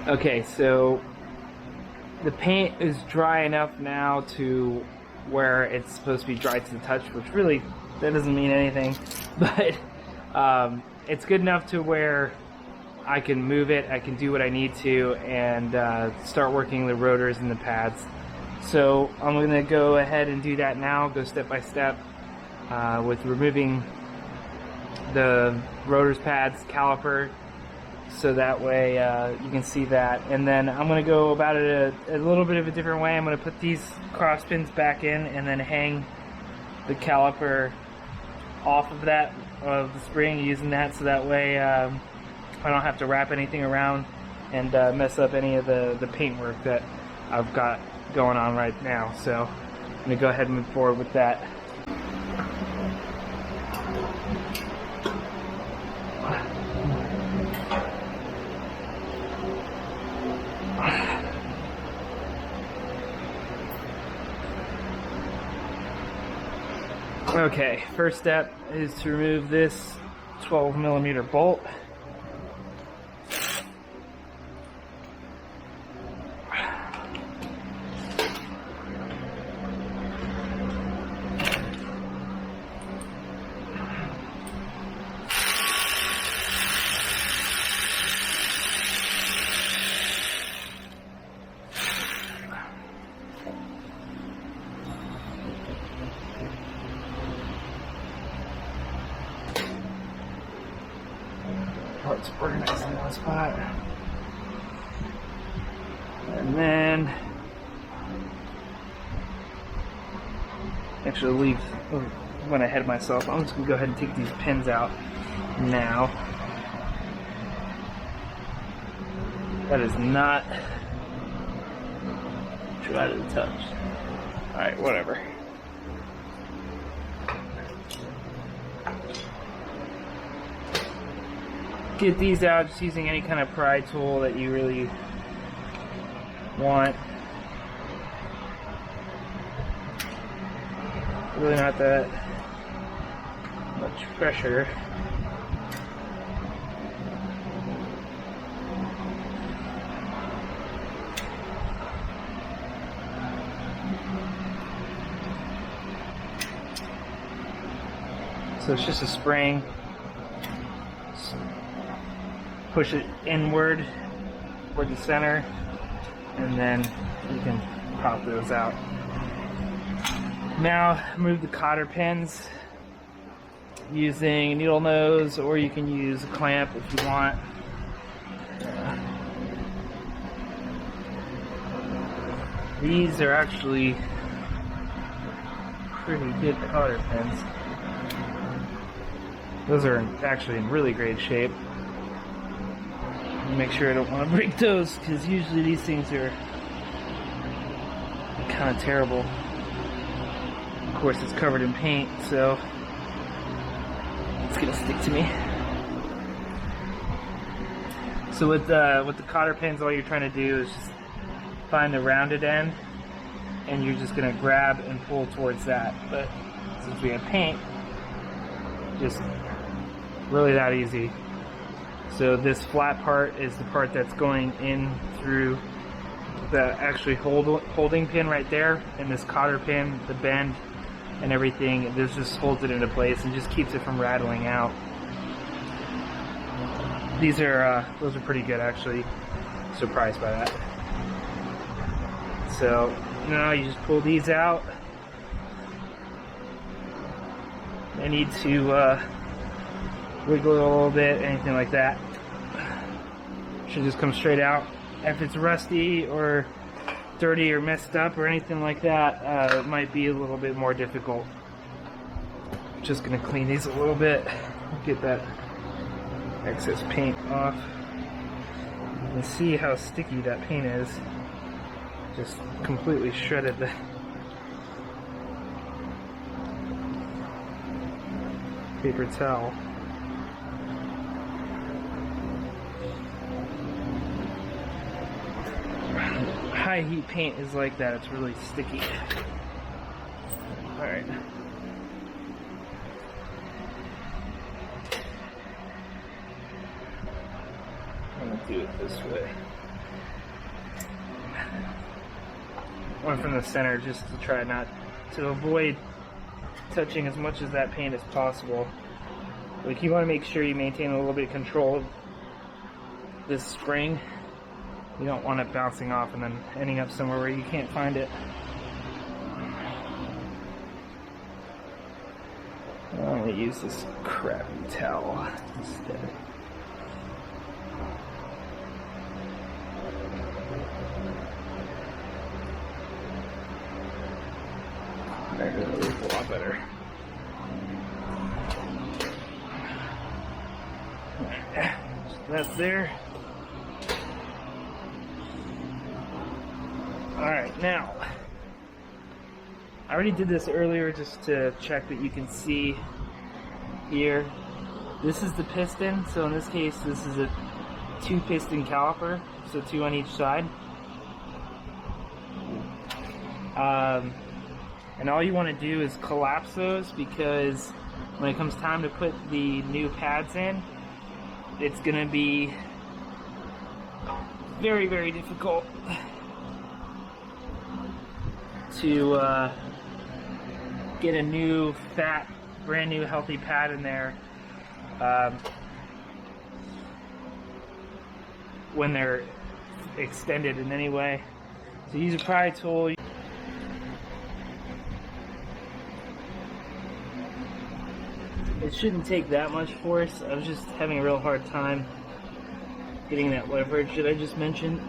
Okay, so the paint is dry enough now to where it's supposed to be dry to the touch, which really, that doesn't mean anything, but it's good enough to where I can move it, I can do what I need to, and start working the rotors and the pads. So I'm going to go ahead and do that now, go step by step with removing the rotors, pads, caliper, so that way you can see that. And then I'm going to go about it a little bit of a different way. I'm going to put these cross pins back in and then hang the caliper off of that, of the spring, using that, so that way I don't have to wrap anything around and mess up any of the paint work that I've got going on right now. So I'm going to go ahead and move forward with that. Okay, first step is to remove this 12mm bolt. Parts organized in one spot, and then actually went ahead of myself. I'm just gonna go ahead and take these pins out now. That is not dry to the touch. All right, whatever. Get these out just using any kind of pry tool that you really want. Really not that much pressure. So it's just a spring. Push it inward toward the center, and then you can pop those out. Now move the cotter pins using a needle nose, or you can use a clamp if you want. These are actually pretty good cotter pins. Those are actually in really great shape. Make sure I don't want to break those, because usually these things are kind of terrible. Of course, it's covered in paint, so it's gonna stick to me. So with the cotter pins, all you're trying to do is just find the rounded end, and you're just gonna grab and pull towards that. But since we have paint, just really that easy. So this flat part is the part that's going in through the actually holding pin right there, and this cotter pin, the bend and everything, this just holds it into place and just keeps it from rattling out. These are those are pretty good, actually. Surprised by that. So now you just pull these out. I need to wiggle it a little bit, anything like that. Should just come straight out. If it's rusty or dirty or messed up or anything like that, it might be a little bit more difficult. Just gonna clean these a little bit, get that excess paint off. You can see how sticky that paint is. Just completely shredded the paper towel. High heat paint is like that, it's really sticky. Alright. I'm gonna do it this way. one from the center, just to try not to avoid touching as much of that paint as possible. Like, you want to make sure you maintain a little bit of control of this spring. You don't want it bouncing off and then ending up somewhere where you can't find it. I'm going to use this crappy towel instead. That really looks a lot better. That's there. Alright, now, I already did this earlier just to check that you can see here. This is the piston, so in this case this is a 2-piston caliper, so 2 on each side. And all you want to do is collapse those, because when it comes time to put the new pads in, it's going to be very, very difficult to get a new, fat, brand new, healthy pad in there when they're extended in any way. So use a pry tool. It shouldn't take that much force. I was just having a real hard time getting that leverage that I just mentioned.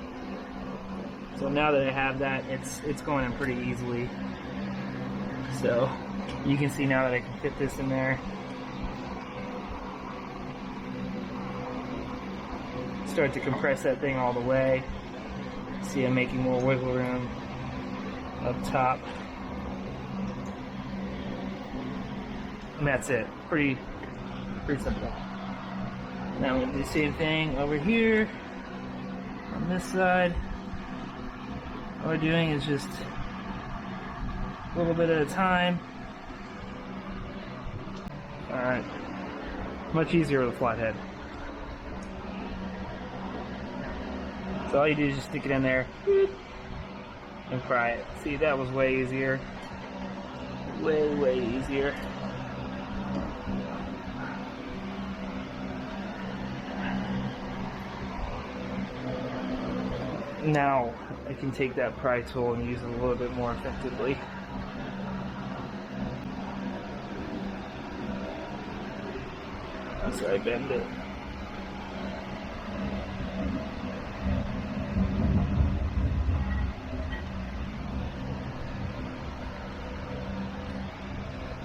So now that I have that, it's going in pretty easily. So you can see now that I can fit this in there. Start to compress that thing all the way. See, I'm making more wiggle room up top. And that's it. Pretty simple. Now I'm going to do the same thing over here on this side. All we're doing is just a little bit at a time. Alright. Much easier with a flat head. So all you do is just stick it in there and pry it. See, that was way easier. Way easier. Now I can take that pry tool and use it a little bit more effectively. So I bend it.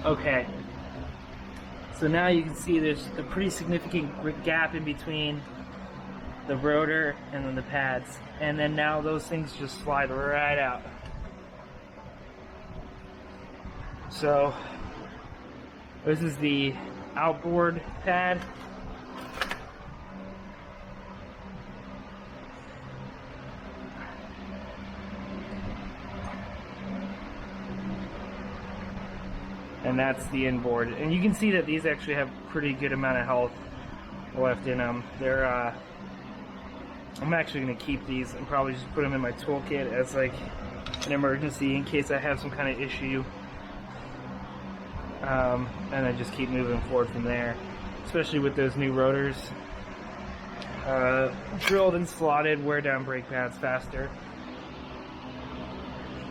Okay. So now you can see there's a pretty significant gap in between the rotor and then the pads, and then now those things just slide right out. So this is the outboard pad. And that's the inboard. And you can see that these actually have pretty good amount of health left in them. They're I'm actually going to keep these and probably just put them in my toolkit as like an emergency in case I have some kind of issue. And then just keep moving forward from there, especially with those new rotors. Drilled and slotted, wear down brake pads faster.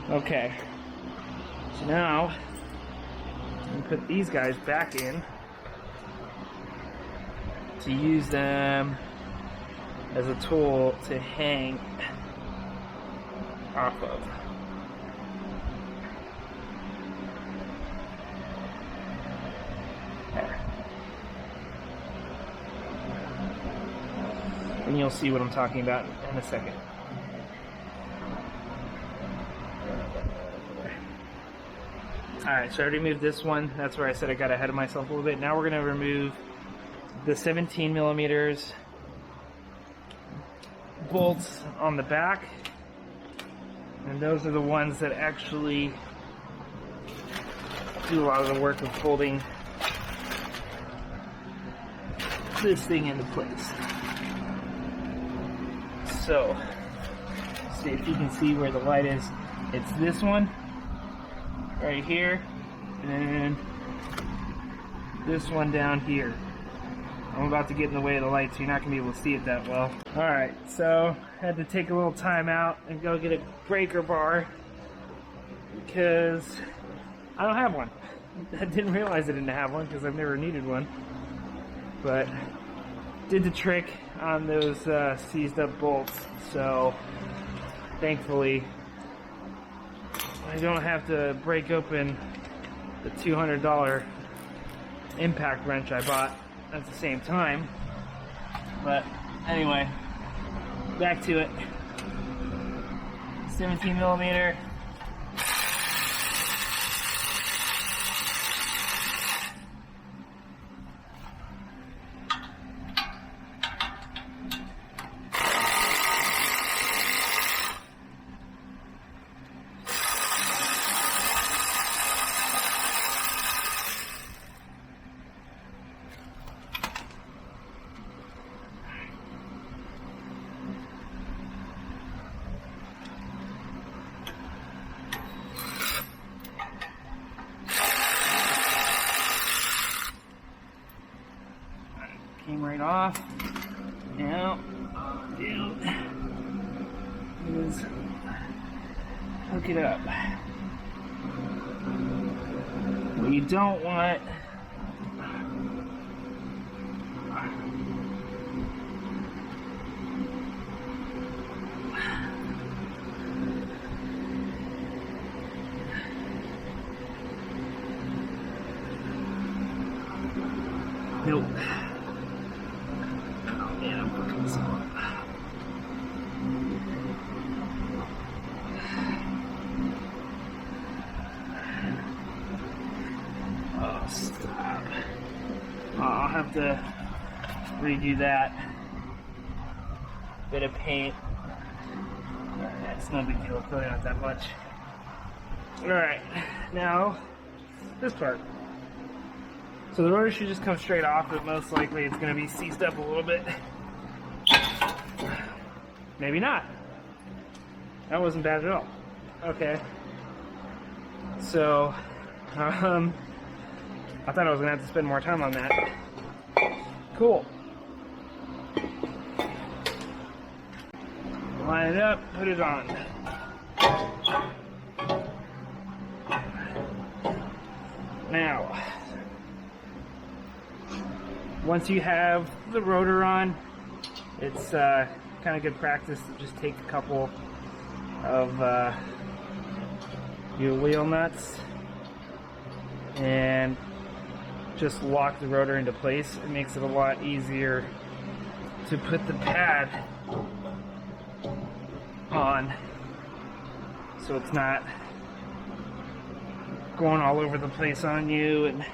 Okay, so now I'm going to put these guys back in to use them as a tool to hang off of. There. And you'll see what I'm talking about in a second. Alright, so I already moved this one. That's where I said I got ahead of myself a little bit. Now we're going to remove the 17 millimeters bolts on the back, and those are the ones that actually do a lot of the work of holding this thing into place. So, see if you can see where the light is. It's this one right here, and this one down here. I'm about to get in the way of the light, so you're not going to be able to see it that well. Alright, so I had to take a little time out and go get a breaker bar because I don't have one. I didn't realize I didn't have one because I've never needed one. But did the trick on those seized up bolts, so thankfully I don't have to break open the $200 impact wrench I bought at the same time. But anyway, back to it. 17 millimeter. Came right off. Now, is hook it up. What you don't want nope. Yeah, I'm fucking this up. Oh, stop. I'll have to redo that. Bit of paint. It's no big deal, probably not that much. Alright, now this part. So the rotor should just come straight off, but most likely it's going to be seized up a little bit. Maybe not. That wasn't bad at all. Okay. So, I thought I was going to have to spend more time on that. Cool. Line it up, put it on. Now, once you have the rotor on, it's kind of good practice to just take a couple of your wheel nuts and just lock the rotor into place. It makes it a lot easier to put the pad on so it's not going all over the place on you and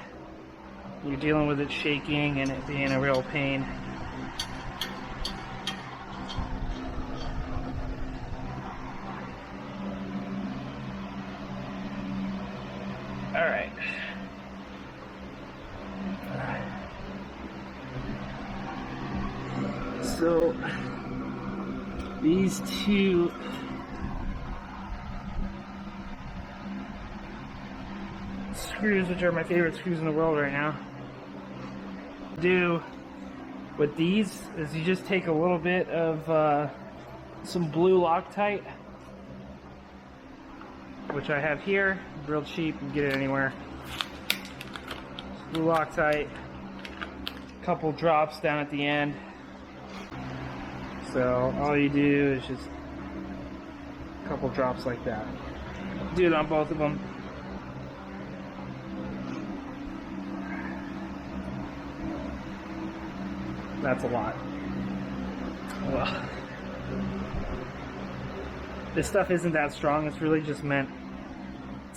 you're dealing with it shaking and it being a real pain. Alright. So these two screws, which are my favorite screws in the world right now, do with these is you just take a little bit of some blue Loctite, which I have here, real cheap, you can get it anywhere. Blue Loctite, a couple drops down at the end. So all you do is just a couple drops like that. Do it on both of them. That's a lot. Well, this stuff isn't that strong. It's really just meant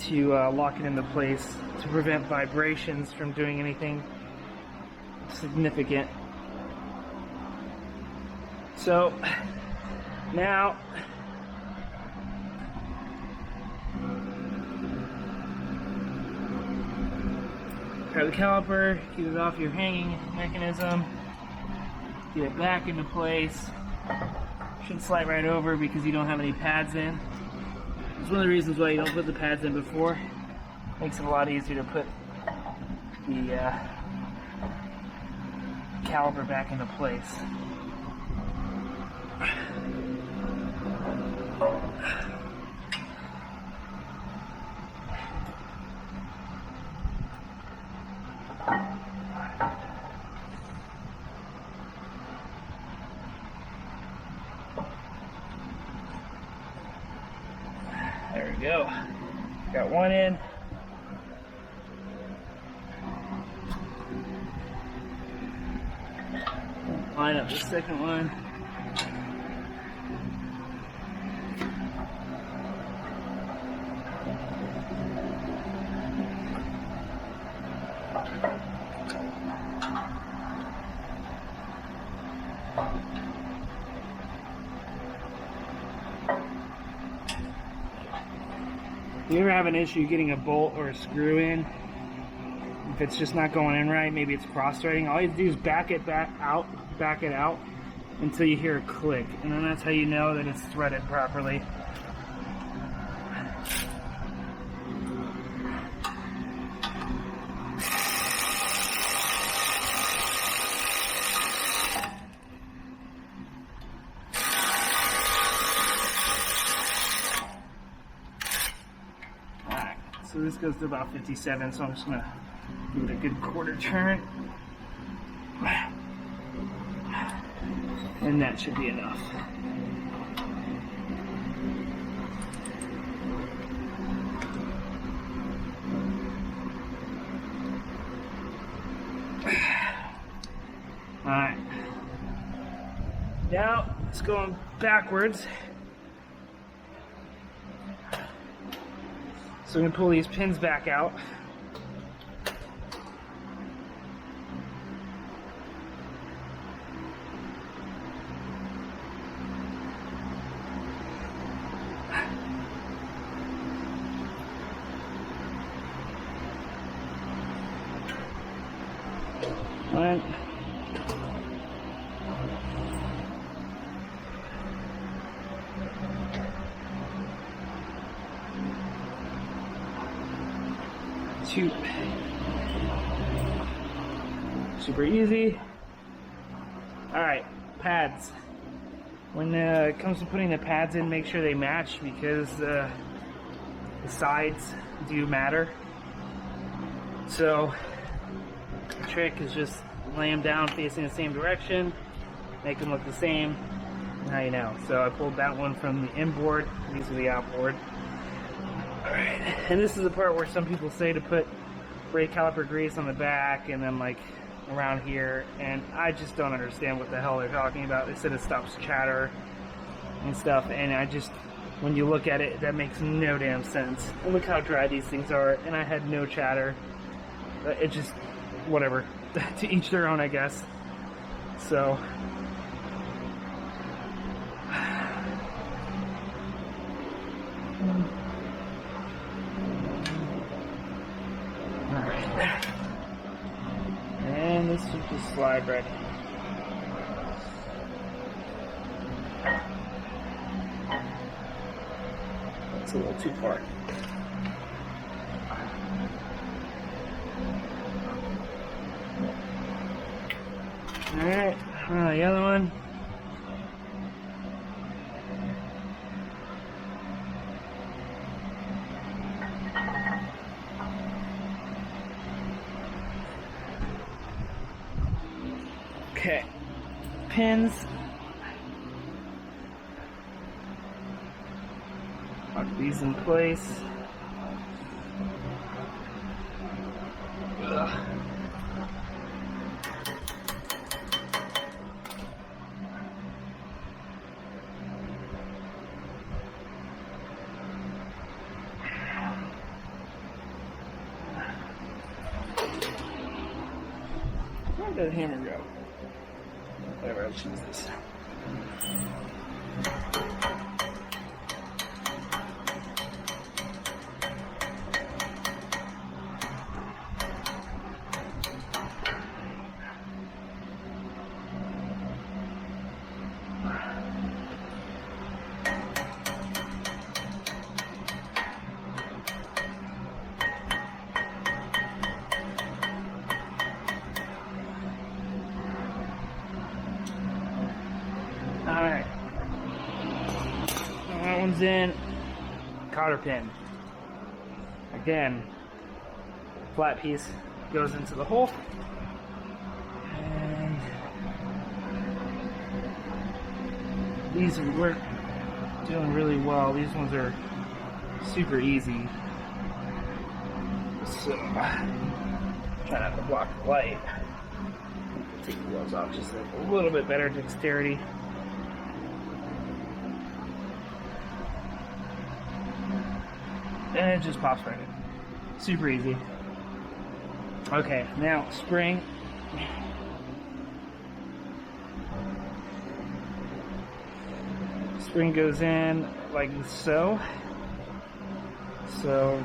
to lock it into place to prevent vibrations from doing anything significant. So now grab the caliper, get it off your hanging mechanism, get it back into place. Shouldn't slide right over because you don't have any pads in. That's one of the reasons why you don't put the pads in before. Makes it a lot easier to put the caliper back into place. There we go. Got one in. Line up the second one. If you ever have an issue getting a bolt or a screw in, if it's just not going in right, maybe it's cross-threading, all you have to do is back it out until you hear a click, and then that's how you know that it's threaded properly. So this goes to about 57, so I'm just going to give it a good quarter turn. And that should be enough. Alright. Now it's going backwards. So I'm going to pull these pins back out. One. Two. Super easy. Alright, pads. When it comes to putting the pads in, make sure they match, because the sides do matter. So the trick is just lay them down facing the same direction, make them look the same. Now you know. So I pulled that one from the inboard, these are the outboard. Alright, and this is the part where some people say to put brake caliper grease on the back and then like around here, and I just don't understand what the hell they're talking about. They said it stops chatter and stuff, and I just, when you look at it, that makes no damn sense. And look how dry these things are, and I had no chatter. It just, whatever, to each their own, I guess. So alright, and this should just slide right in. That's a little too far. Alright, the other one. Okay, pins. Lock these in place. Ugh. Where did that hammer go? Whatever, I'll choose this. Alright. That one's in. Cotter pin. Again, flat piece goes into the hole. And these work doing really well. These ones are super easy. So, try not to block the light. Take the gloves off just a little bit better dexterity. And it just pops right in. Super easy. Okay, now spring. Spring goes in like so. So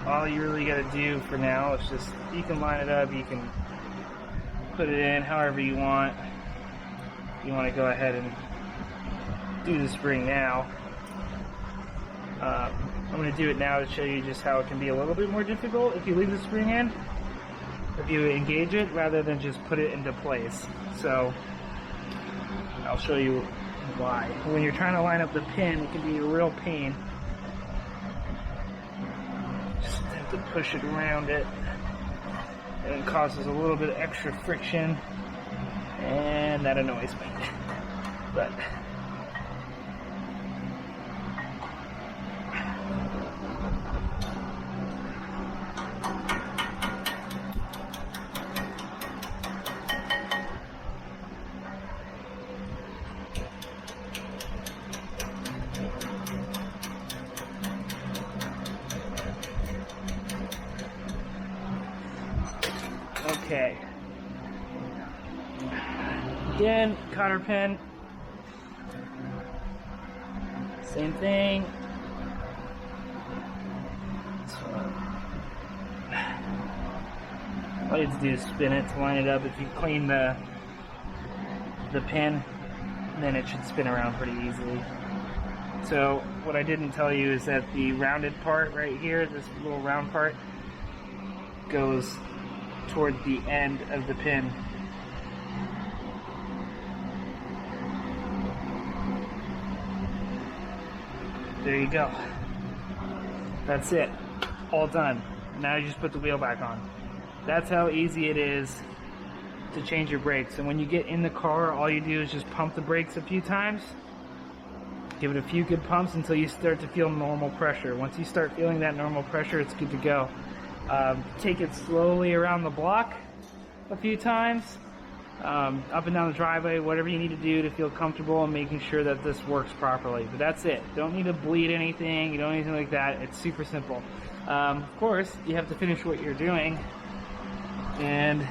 all you really got to do for now is just, you can line it up, you can put it in however you want. You want to go ahead and do the spring now. I'm going to do it now to show you just how it can be a little bit more difficult if you leave the spring in, if you engage it rather than just put it into place. So I'll show you why. When you're trying to line up the pin, it can be a real pain. Just have to push it around it, and it causes a little bit of extra friction, and that annoys me. But okay. Again, cotter pin. Same thing. All you have to do is spin it to line it up. If you clean the pin, then it should spin around pretty easily. So what I didn't tell you is that the rounded part right here, this little round part, goes toward the end of the pin. There you go. That's it. All done. Now you just put the wheel back on. That's how easy it is to change your brakes. And when you get in the car, all you do is just pump the brakes a few times. Give it a few good pumps until you start to feel normal pressure. Once you start feeling that normal pressure, it's good to go. Take it slowly around the block a few times, up and down the driveway, whatever you need to do to feel comfortable and making sure that this works properly. But that's it. Don't need to bleed anything, you don't need anything like that. It's super simple. Of course, you have to finish what you're doing and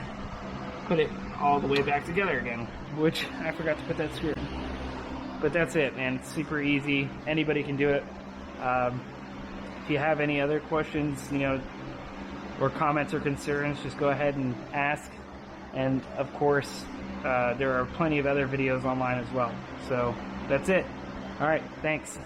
put it all the way back together again, which I forgot to put that screw in. But that's it, man. It's super easy. Anybody can do it. If you have any other questions, or comments or concerns, just go ahead and ask. And of course, there are plenty of other videos online as well. So that's it. All right, thanks.